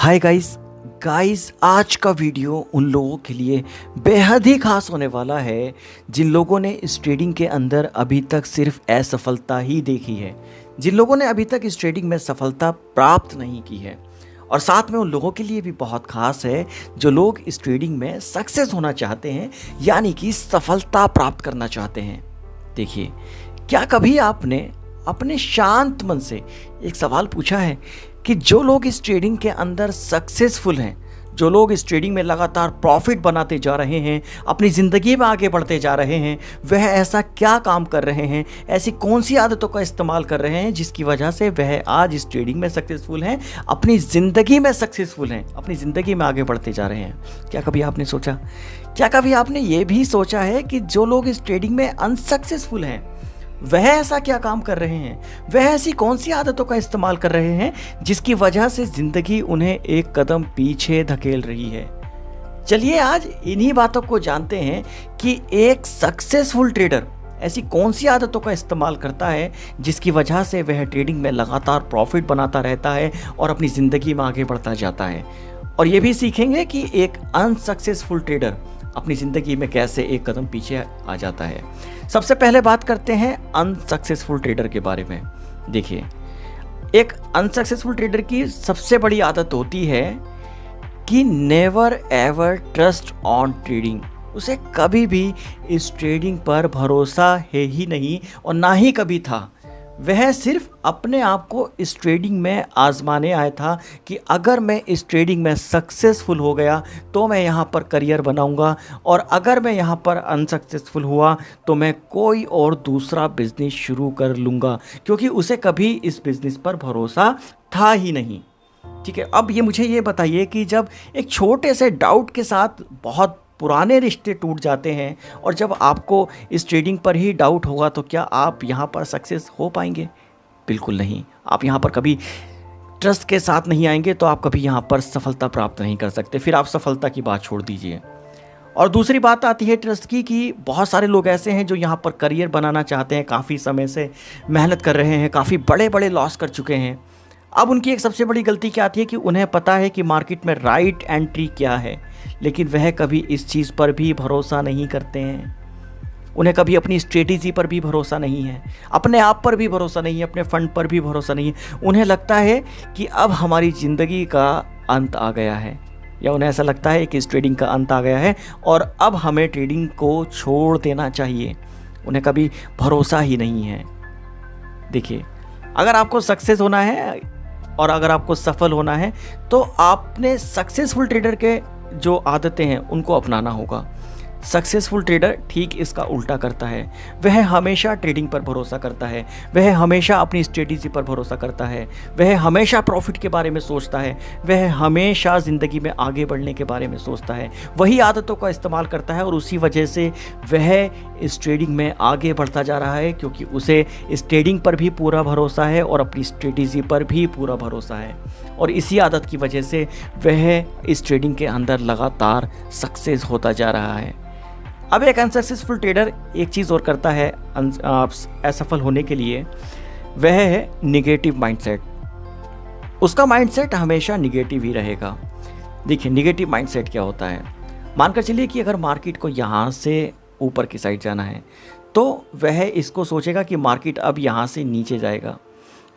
Hi guys आज का video उन लोगों के लिए बेहद ही खास होने वाला है जिन लोगों ने इस ट्रेडिंग के अंदर अभी तक सिर्फ असफलता ही देखी है, जिन लोगों ने अभी तक इस ट्रेडिंग में सफलता प्राप्त नहीं की है। और साथ में उन लोगों के लिए भी बहुत खास है जो लोग इस ट्रेडिंग में सक्सेस होना चाहते हैं, यानी कि सफलता प्राप्त करना चाहते हैं। देखिए, क्या कभी आपने अपने शांत मन से एक सवाल पूछा है कि जो लोग इस ट्रेडिंग के अंदर सक्सेसफुल हैं, जो लोग इस ट्रेडिंग में लगातार प्रॉफिट बनाते जा रहे हैं, अपनी ज़िंदगी में आगे बढ़ते जा रहे हैं, वह ऐसा क्या काम कर रहे हैं, ऐसी कौन सी आदतों का इस्तेमाल कर रहे हैं जिसकी वजह से वह आज इस ट्रेडिंग में सक्सेसफुल हैं, अपनी ज़िंदगी में सक्सेसफुल हैं, अपनी ज़िंदगी में आगे बढ़ते जा रहे हैं। क्या कभी आपने सोचा, क्या कभी आपने ये भी सोचा है कि जो लोग इस ट्रेडिंग में अनसक्सेसफुल हैं वह ऐसा क्या काम कर रहे हैं, वह ऐसी कौन सी आदतों का इस्तेमाल कर रहे हैं जिसकी वजह से ज़िंदगी उन्हें एक कदम पीछे धकेल रही है। चलिए आज इन्हीं बातों को जानते हैं कि एक सक्सेसफुल ट्रेडर ऐसी कौन सी आदतों का इस्तेमाल करता है जिसकी वजह से वह ट्रेडिंग में लगातार प्रॉफिट बनाता रहता है और अपनी ज़िंदगी में आगे बढ़ता जाता है। और ये भी सीखेंगे कि एक अनसक्सेसफुल ट्रेडर अपनी ज़िंदगी में कैसे एक कदम पीछे आ जाता है। सबसे पहले बात करते हैं अनसक्सेसफुल ट्रेडर के बारे में। देखिए, एक अनसक्सेसफुल ट्रेडर की सबसे बड़ी आदत होती है कि never ever trust on trading. उसे कभी भी इस ट्रेडिंग पर भरोसा है ही नहीं और ना ही कभी था। वह सिर्फ अपने आप को इस ट्रेडिंग में आजमाने आया था कि अगर मैं इस ट्रेडिंग में सक्सेसफुल हो गया तो मैं यहाँ पर करियर बनाऊँगा, और अगर मैं यहाँ पर अनसक्सेसफुल हुआ तो मैं कोई और दूसरा बिजनेस शुरू कर लूँगा, क्योंकि उसे कभी इस बिज़नेस पर भरोसा था ही नहीं। ठीक है, अब मुझे ये बताइए कि जब एक छोटे से डाउट के साथ बहुत पुराने रिश्ते टूट जाते हैं और जब आपको इस ट्रेडिंग पर ही डाउट होगा तो क्या आप यहाँ पर सक्सेस हो पाएंगे? बिल्कुल नहीं। आप यहाँ पर कभी ट्रस्ट के साथ नहीं आएंगे तो आप कभी यहाँ पर सफलता प्राप्त नहीं कर सकते। फिर आप सफलता की बात छोड़ दीजिए। और दूसरी बात आती है ट्रस्ट की, कि बहुत सारे लोग ऐसे हैं जो यहाँ पर करियर बनाना चाहते हैं, काफ़ी समय से मेहनत कर रहे हैं, काफ़ी बड़े बड़े लॉस कर चुके हैं। अब उनकी एक सबसे बड़ी गलती क्या आती है कि उन्हें पता है कि मार्केट में राइट एंट्री क्या है, लेकिन वह कभी इस चीज़ पर भी भरोसा नहीं करते हैं। उन्हें कभी अपनी स्ट्रेटेजी पर भी भरोसा नहीं है, अपने आप पर भी भरोसा नहीं है, अपने फंड पर भी भरोसा नहीं है। उन्हें लगता है कि अब हमारी ज़िंदगी का अंत आ गया है, या उन्हें ऐसा लगता है कि इस ट्रेडिंग का अंत आ गया है और अब हमें ट्रेडिंग को छोड़ देना चाहिए। उन्हें कभी भरोसा ही नहीं है। देखिए, अगर आपको सक्सेस होना है और अगर आपको सफल होना है तो आपने सक्सेसफुल ट्रेडर के जो आदतें हैं उनको अपनाना होगा। सक्सेसफुल ट्रेडर ठीक इसका उल्टा करता है। वह हमेशा ट्रेडिंग पर भरोसा करता है, वह हमेशा अपनी स्ट्रेटेजी पर भरोसा करता है, वह हमेशा प्रॉफिट के बारे में सोचता है, वह हमेशा ज़िंदगी में आगे बढ़ने के बारे में सोचता है, वही आदतों का इस्तेमाल करता है और उसी वजह से वह इस ट्रेडिंग में आगे बढ़ता जा रहा है, क्योंकि उसे इस ट्रेडिंग पर भी पूरा भरोसा है और अपनी स्ट्रेटेजी पर भी पूरा भरोसा है। और इसी आदत की वजह से वह इस ट्रेडिंग के अंदर लगातार सक्सेस होता जा रहा है। अब एक अनसक्सेसफुल ट्रेडर एक चीज़ और करता है असफल होने के लिए, वह है निगेटिव माइंडसेट। उसका माइंडसेट हमेशा निगेटिव ही रहेगा। देखिए, निगेटिव माइंडसेट क्या होता है? मानकर चलिए कि अगर मार्केट को यहाँ से ऊपर की साइड जाना है तो वह इसको सोचेगा कि मार्केट अब यहाँ से नीचे जाएगा।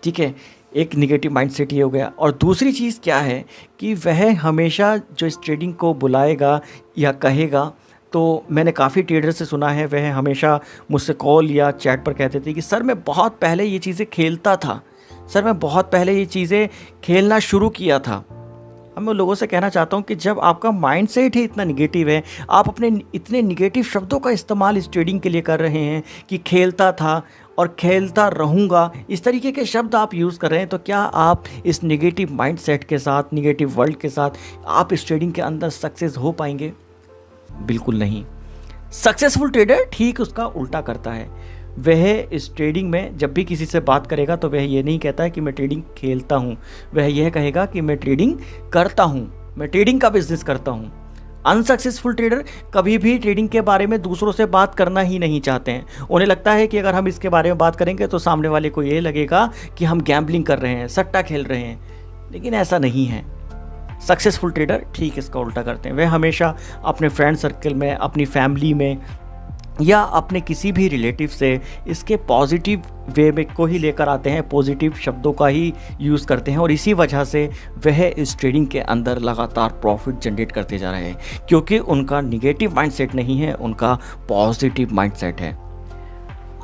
ठीक है, एक निगेटिव माइंडसेट ये हो गया। और दूसरी चीज़ क्या है कि वह हमेशा जो इस ट्रेडिंग को बुलाएगा या कहेगा, तो मैंने काफ़ी ट्रेडर से सुना है, वह हमेशा मुझसे कॉल या चैट पर कहते थे कि सर मैं बहुत पहले ये चीज़ें खेलता था, सर मैं बहुत पहले ये चीज़ें खेलना शुरू किया था। अब मैं लोगों से कहना चाहता हूँ कि जब आपका माइंडसेट ही इतना निगेटिव है, आप अपने इतने निगेटिव शब्दों का इस्तेमाल इस ट्रेडिंग के लिए कर रहे हैं कि खेलता था और खेलता रहूँगा, इस तरीके के शब्द आप यूज़ कर रहे हैं, तो क्या आप इस निगेटिव माइंडसेट के साथ, निगेटिव वर्ल्ड के साथ आप इस ट्रेडिंग के अंदर सक्सेस हो पाएंगे? बिल्कुल नहीं। सक्सेसफुल ट्रेडर ठीक उसका उल्टा करता है। वह इस ट्रेडिंग में जब भी किसी से बात करेगा तो वह ये नहीं कहता है कि मैं ट्रेडिंग खेलता हूँ, वह यह कहेगा कि मैं ट्रेडिंग करता हूँ, मैं ट्रेडिंग का बिजनेस करता हूँ। अनसक्सेसफुल ट्रेडर कभी भी ट्रेडिंग के बारे में दूसरों से बात करना ही नहीं चाहते हैं। उन्हें लगता है कि अगर हम इसके बारे में बात करेंगे तो सामने वाले को ये लगेगा कि हम गैम्बलिंग कर रहे हैं, सट्टा खेल रहे हैं, लेकिन ऐसा नहीं है। सक्सेसफुल ट्रेडर ठीक इसका उल्टा करते हैं। वे हमेशा अपने फ्रेंड सर्कल में, अपनी फैमिली में या अपने किसी भी रिलेटिव से इसके पॉजिटिव वे में को ही लेकर आते हैं, पॉजिटिव शब्दों का ही यूज़ करते हैं, और इसी वजह से वह इस ट्रेडिंग के अंदर लगातार प्रॉफिट जनरेट करते जा रहे हैं, क्योंकि उनका निगेटिव माइंडसेट नहीं है, उनका पॉजिटिव माइंडसेट है।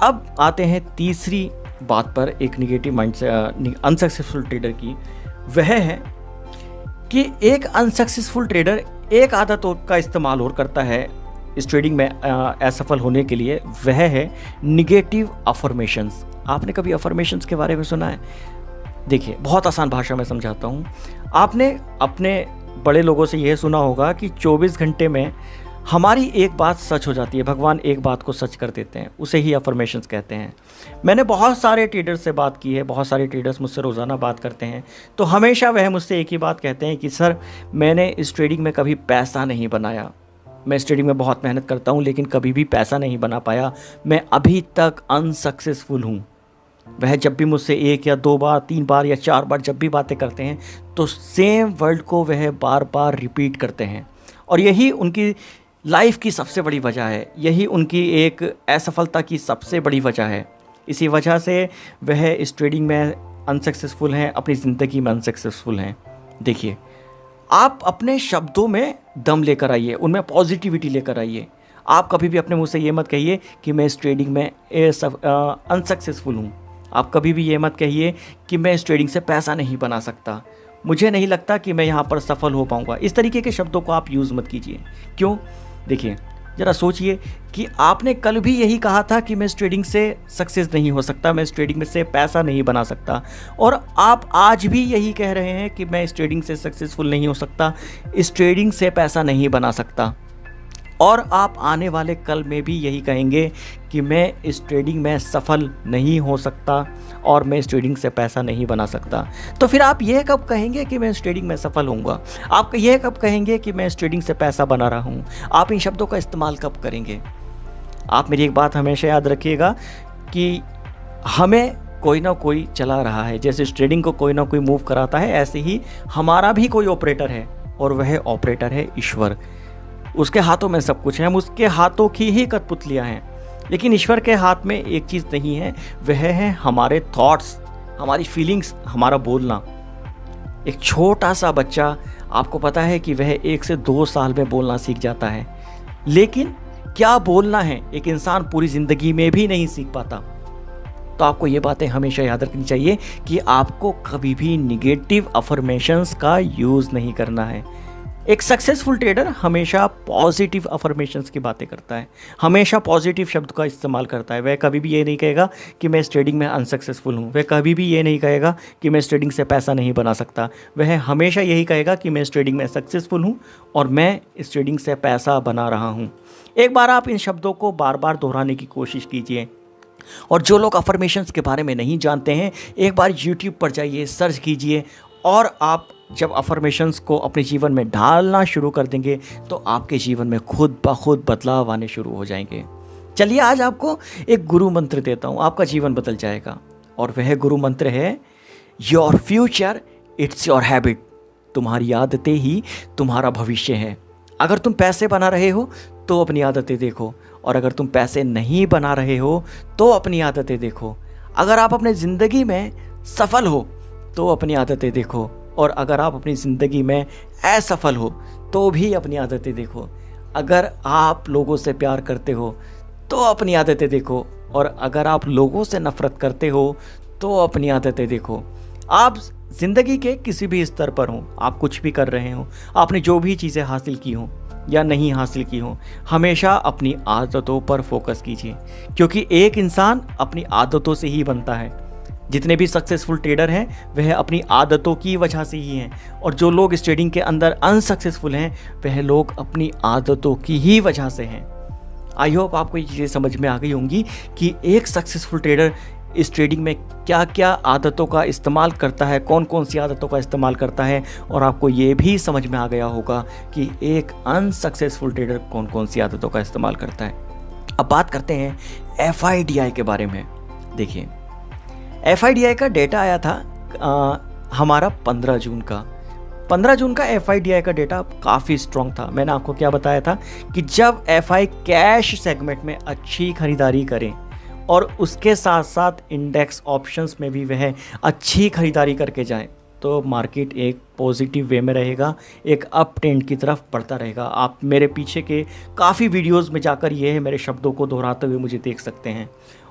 अब आते हैं तीसरी बात पर एक निगेटिव माइंडसेट अनसक्सेसफुल ट्रेडर की। वह है कि एक अनसक्सेसफुल ट्रेडर एक आदत का इस्तेमाल और करता है इस ट्रेडिंग में असफल होने के लिए, वह है निगेटिव अफर्मेशंस। आपने कभी अफर्मेशंस के बारे में सुना है? देखिए, बहुत आसान भाषा में समझाता हूँ। आपने अपने बड़े लोगों से यह सुना होगा कि 24 घंटे में हमारी एक बात सच हो जाती है, भगवान एक बात को सच कर देते हैं, उसे ही अफर्मेशंस कहते हैं। मैंने बहुत सारे ट्रेडर्स से बात की है, बहुत सारे ट्रेडर्स मुझसे रोज़ाना बात करते हैं, तो हमेशा वह मुझसे एक ही बात कहते हैं कि सर, मैंने इस ट्रेडिंग में कभी पैसा नहीं बनाया, मैं इस ट्रेडिंग में बहुत मेहनत करता हूँ लेकिन कभी भी पैसा नहीं बना पाया, मैं अभी तक अनसक्सेसफुल हूँ। वह जब भी मुझसे 1 या 2 बार, 3 बार या 4 बार जब भी बातें करते हैं तो सेम वर्ड को वह बार बार रिपीट करते हैं, और यही उनकी लाइफ की सबसे बड़ी वजह है, यही उनकी एक असफलता की सबसे बड़ी वजह है। इसी वजह से वह इस ट्रेडिंग में अनसक्सेसफुल हैं, अपनी ज़िंदगी में अनसक्सेसफुल हैं। देखिए, आप अपने शब्दों में दम लेकर आइए, उनमें पॉजिटिविटी लेकर आइए। आप कभी भी अपने मुंह से ये मत कहिए कि मैं इस ट्रेडिंग में अनसक्सेसफुल हूँ। आप कभी भी ये मत कहिए कि मैं इस ट्रेडिंग से पैसा नहीं बना सकता, मुझे नहीं लगता कि मैं यहाँ पर सफल हो पाऊँगा। इस तरीके के शब्दों को आप यूज़ मत कीजिए। क्यों? देखिए, ज़रा सोचिए कि आपने कल भी यही कहा था कि मैं इस ट्रेडिंग से सक्सेस नहीं हो सकता, मैं इस ट्रेडिंग में से पैसा नहीं बना सकता, और आप आज भी यही कह रहे हैं कि मैं इस ट्रेडिंग से सक्सेसफुल नहीं हो सकता, इस ट्रेडिंग से पैसा नहीं बना सकता, और आप आने वाले कल में भी यही कहेंगे कि मैं इस ट्रेडिंग में सफल नहीं हो सकता और मैं इस ट्रेडिंग से पैसा नहीं बना सकता। तो फिर आप ये कब कहेंगे कि मैं इस ट्रेडिंग में सफल होऊंगा? आप ये कब कहेंगे कि मैं इस ट्रेडिंग से पैसा बना रहा हूँ? आप इन शब्दों का इस्तेमाल कब करेंगे? आप मेरी एक बात हमेशा याद रखिएगा कि हमें कोई ना कोई चला रहा है। जैसे इस ट्रेडिंग को कोई ना कोई मूव कराता है, ऐसे ही हमारा भी कोई ऑपरेटर है, और वह ऑपरेटर है ईश्वर। उसके हाथों में सब कुछ है, हम उसके हाथों की ही कठपुतलियाँ हैं। लेकिन ईश्वर के हाथ में एक चीज़ नहीं है, वह है हमारे थॉट्स, हमारी फीलिंग्स, हमारा बोलना। एक छोटा सा बच्चा, आपको पता है कि वह 1 से 2 साल में बोलना सीख जाता है, लेकिन क्या बोलना है एक इंसान पूरी ज़िंदगी में भी नहीं सीख पाता। तो आपको ये बातें हमेशा याद रखनी चाहिए कि आपको कभी भी निगेटिव अफर्मेशंस का यूज़ नहीं करना है। एक सक्सेसफुल ट्रेडर हमेशा पॉजिटिव अफर्मेशंस की बातें करता है, हमेशा पॉजिटिव शब्द का इस्तेमाल करता है। वह कभी भी ये नहीं कहेगा कि मैं इस ट्रेडिंग में अनसक्सेसफुल हूँ, वह कभी भी ये नहीं कहेगा कि मैं इस ट्रेडिंग से पैसा नहीं बना सकता। वह हमेशा यही कहेगा कि मैं इस ट्रेडिंग में सक्सेसफुल हूँ और मैं इस ट्रेडिंग से पैसा बना रहा हूँ। एक बार आप इन शब्दों को बार बार दोहराने की कोशिश कीजिए। और जो लोग अफर्मेशंस के बारे में नहीं जानते हैं, एक बार यूट्यूब पर जाइए, सर्च कीजिए, और आप जब अफर्मेशंस को अपने जीवन में ढालना शुरू कर देंगे तो आपके जीवन में खुद ब खुद बदलाव आने शुरू हो जाएंगे। चलिए, आज आपको एक गुरु मंत्र देता हूँ, आपका जीवन बदल जाएगा। और वह गुरु मंत्र है, your future it's your habit. तुम्हारी आदतें ही तुम्हारा भविष्य है। अगर तुम पैसे बना रहे हो तो अपनी आदतें देखो, और अगर तुम पैसे नहीं बना रहे हो तो अपनी आदतें देखो। अगर आप अपने ज़िंदगी में सफल हो तो अपनी आदतें देखो, और अगर आप अपनी ज़िंदगी में असफल हो तो भी अपनी आदतें देखो। अगर आप लोगों से प्यार करते हो तो अपनी आदतें देखो, और अगर आप लोगों से नफ़रत करते हो तो अपनी आदतें देखो। आप ज़िंदगी के किसी भी स्तर पर हों, आप कुछ भी कर रहे हो, आपने जो भी चीज़ें हासिल की हों या नहीं हासिल की हों, हमेशा अपनी आदतों पर फोकस कीजिए, क्योंकि एक इंसान अपनी आदतों से ही बनता है। जितने भी सक्सेसफुल ट्रेडर हैं वह अपनी आदतों की वजह से ही हैं, और जो लोग इस ट्रेडिंग के अंदर अनसक्सेसफुल हैं वह लोग अपनी आदतों की ही वजह से हैं। आई होप आपको ये चीज़ें समझ में आ गई होंगी कि एक सक्सेसफुल ट्रेडर इस ट्रेडिंग में क्या क्या आदतों का इस्तेमाल करता है, कौन कौन सी आदतों का इस्तेमाल करता है, और आपको ये भी समझ में आ गया होगा कि एक अनसक्सेसफुल ट्रेडर कौन कौन सी आदतों का इस्तेमाल करता है। अब बात करते हैं FIDI के बारे में। देखिए, FIDI का डेटा आया था हमारा 15 जून का। 15 जून का FIDI का डेटा काफ़ी स्ट्रॉन्ग था। मैंने आपको क्या बताया था कि जब FI कैश सेगमेंट में अच्छी खरीदारी करें और उसके साथ साथ इंडेक्स ऑप्शंस में भी वह अच्छी खरीदारी करके जाएं, तो मार्केट एक पॉजिटिव वे में रहेगा, एक अप ट्रेंड की तरफ बढ़ता रहेगा। आप मेरे पीछे के काफ़ी वीडियोस में जाकर ये मेरे शब्दों को दोहराते हुए मुझे देख सकते हैं।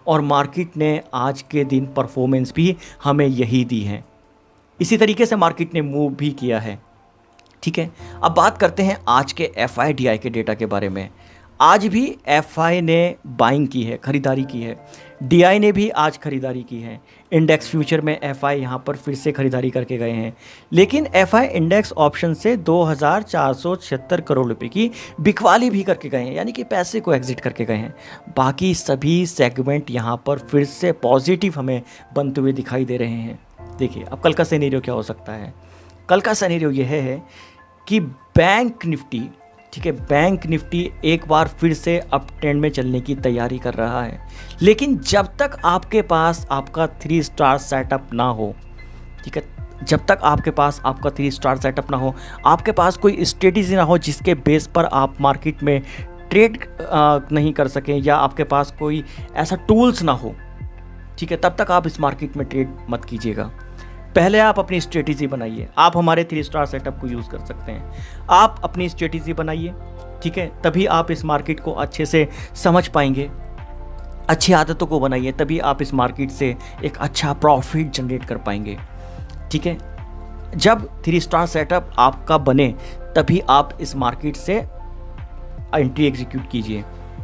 और मार्केट ने आज के दिन परफॉर्मेंस भी हमें यही दी है। इसी तरीके से मार्केट ने मूव भी किया है। ठीक है, अब बात करते हैं आज के FIDI के डेटा के बारे में। आज भी FI ने बाइंग की है, ख़रीदारी की है। DI ने भी आज खरीदारी की है। इंडेक्स फ्यूचर में FI यहाँ पर फिर से खरीदारी करके गए हैं, लेकिन FI इंडेक्स ऑप्शन से 2476 करोड़ रुपए की बिकवाली भी करके गए हैं, यानी कि पैसे को एग्जिट करके गए हैं। बाकी सभी सेगमेंट यहाँ पर फिर से पॉजिटिव हमें बनते हुए दिखाई दे रहे हैं। देखिए, अब कल का सिनेरियो क्या हो सकता है। कल का सिनेरियो यह है कि बैंक निफ्टी, ठीक है, बैंक निफ्टी एक बार फिर से अप ट्रेंड में चलने की तैयारी कर रहा है। लेकिन जब तक आपके पास आपका 3 स्टार सेटअप ना हो, ठीक है, जब तक आपके पास आपका 3 स्टार सेटअप ना हो, आपके पास कोई स्ट्रेटेजी ना हो जिसके बेस पर आप मार्केट में ट्रेड नहीं कर सकें, या आपके पास कोई ऐसा टूल्स ना हो, ठीक है, तब तक आप इस मार्केट में ट्रेड मत कीजिएगा। पहले आप अपनी स्ट्रेटेजी बनाइए। आप हमारे 3 स्टार सेटअप को यूज़ कर सकते हैं। आप अपनी स्ट्रेटेजी बनाइए, ठीक है, तभी आप इस मार्केट को अच्छे से समझ पाएंगे। अच्छी आदतों को बनाइए, तभी आप इस मार्केट से एक अच्छा प्रॉफिट जनरेट कर पाएंगे। ठीक है, जब 3 स्टार सेटअप आपका बने तभी आप इस मार्केट से एंट्री एग्जीक्यूट कीजिए।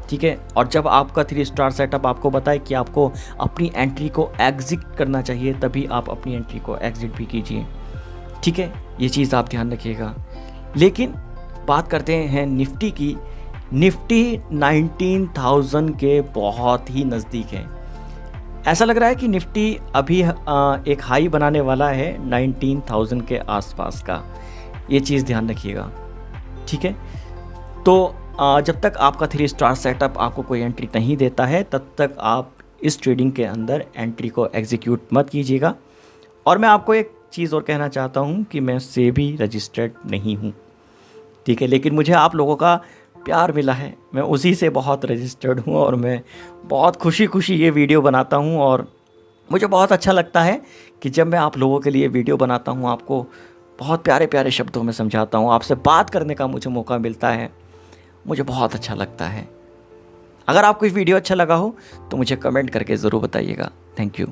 ठीक है, और जब आपका 3 स्टार सेटअप आपको बताए कि आपको अपनी एंट्री को एग्जिट करना चाहिए, तभी आप अपनी एंट्री को एग्जिट भी कीजिए। ठीक है, ये चीज़ आप ध्यान रखिएगा। लेकिन बात करते हैं निफ्टी की। निफ्टी 19,000 के बहुत ही नज़दीक है। ऐसा लग रहा है कि निफ्टी अभी एक हाई बनाने वाला है 19,000 के आसपास का। ये चीज़ ध्यान रखिएगा। ठीक है, तो जब तक आपका 3 स्टार सेटअप आपको कोई एंट्री नहीं देता है, तब तक आप इस ट्रेडिंग के अंदर एंट्री को एग्जीक्यूट मत कीजिएगा। और मैं आपको एक चीज़ और कहना चाहता हूँ कि मैं सेबी रजिस्टर्ड नहीं हूँ, ठीक है, लेकिन मुझे आप लोगों का प्यार मिला है, मैं उसी से बहुत रजिस्टर्ड हूँ और मैं बहुत खुशी खुशी ये वीडियो बनाता हूँ। और मुझे बहुत अच्छा लगता है कि जब मैं आप लोगों के लिए वीडियो बनाता हूँ, आपको बहुत प्यारे प्यारे शब्दों में समझाता हूँ, आपसे बात करने का मुझे मौका मिलता है, मुझे बहुत अच्छा लगता है। अगर आपको ये वीडियो अच्छा लगा हो तो मुझे कमेंट करके ज़रूर बताइएगा। Thank you.